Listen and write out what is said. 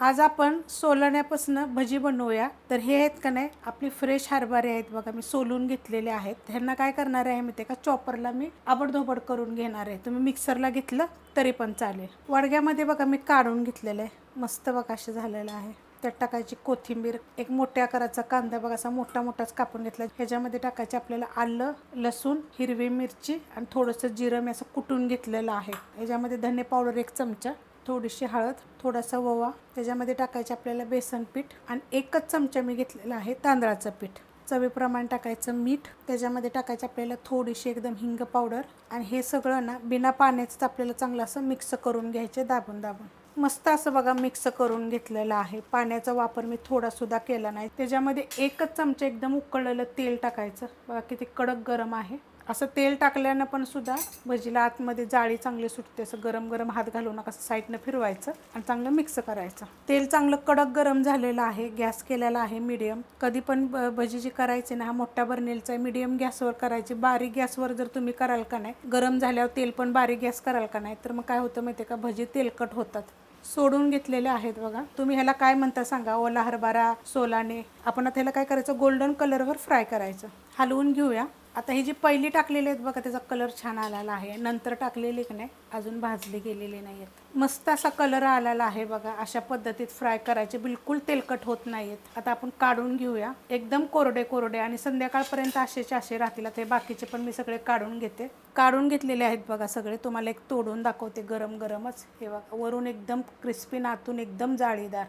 आज आपण सोलण्यापासून भजी बनवूया. तर हे आहेत का नाही आपली फ्रेश हरभरे आहेत बघा, मी सोलून घेतलेले आहेत. ह्यांना काय करणार आहे मी ते का चॉपरला मी आबडधोबड करून घेणार आहे. तुम्ही मिक्सरला घेतलं तरी पण चालेल. वाडग्यामध्ये बघा मी काढून घेतलेलं आहे, मस्त बघा असं झालेलं आहे. त्यात टाकायची कोथिंबीर, एक मोठ्या आकाराचा कांदा बघा असा मोठा मोठाच कापून घेतला. ह्याच्यामध्ये टाकायचे आपल्याला आलं, लसूण, हिरवी मिरची आणि थोडंसं जिरं मी असं कुटून घेतलेलं आहे. ह्याच्यामध्ये धने पावडर 1 चमचा, थोडीशी हळद, थोडासा ओवा, त्याच्यामध्ये टाकायचे आपल्याला बेसन पीठ आणि 1च चमचा मी घेतलेला आहे तांदळाचं पीठ. चवीप्रमाणे टाकायचं मीठ, त्याच्यामध्ये टाकायचं आपल्याला थोडीशी एकदम हिंग पावडर आणि हे सगळं ना बिना पाण्याचं आपल्याला चांगलं असं मिक्स करून घ्यायचे दाबून दाबून. मस्त असं बघा मिक्स करून घेतलेलं आहे. पाण्याचा वापर मी थोडासुद्धा केला नाही. त्याच्यामध्ये 1च चमचा एकदम उकळलेलं तेल टाकायचं बघा, किती कडक गरम आहे. असं तेल टाकल्यानं पण सुद्धा भजीला आतमध्ये जाळी चांगली सुटते. असं गरम गरम हात घालू नका, असं साईडनं फिरवायचं आणि चांगलं मिक्स करायचं. तेल चांगलं कडक गरम झालेलं आहे. गॅस केलेला आहे मीडियम. कधी पण भजी जी करायची ना, हा मोठ्या बर्नेलचा आहे, मीडियम गॅसवर करायची. बारीक गॅसवर जर तुम्ही कराल का नाही, गरम झाल्यावर तेल पण बारीक गॅस कराल का नाही, तर मग काय होतं माहिती आहे का, भजी तेलकट होतात. सोडून घेतलेले आहेत बघा. तुम्ही ह्याला काय म्हणता सांगा, ओला हरभरा, सोलाने. आपण आता ह्याला काय करायचं, गोल्डन कलरवर फ्राय करायचं. हलवून घेऊया. आता ही जी पहिली टाकलेली आहेत बघा, त्याचा कलर छान आलेला आहे. नंतर टाकलेली की नाही अजून भाजली गेलेली नाही आहेत. मस्त असा कलर आलेला आहे बघा. अशा पद्धतीत फ्राय करायचे, बिलकुल तेलकट होत नाही आहेत. आता आपण काढून घेऊया. एकदम कोरडे कोरडे आणि संध्याकाळपर्यंत असेचे असे राहतील. आता हे बाकीचे पण मी सगळे काढून घेते. काढून घेतलेले आहेत बघा सगळे. तुम्हाला एक तोडून दाखवते गरम गरमच. हे बघा, वरून एकदम क्रिस्पी, आतून एकदम जाळीदार.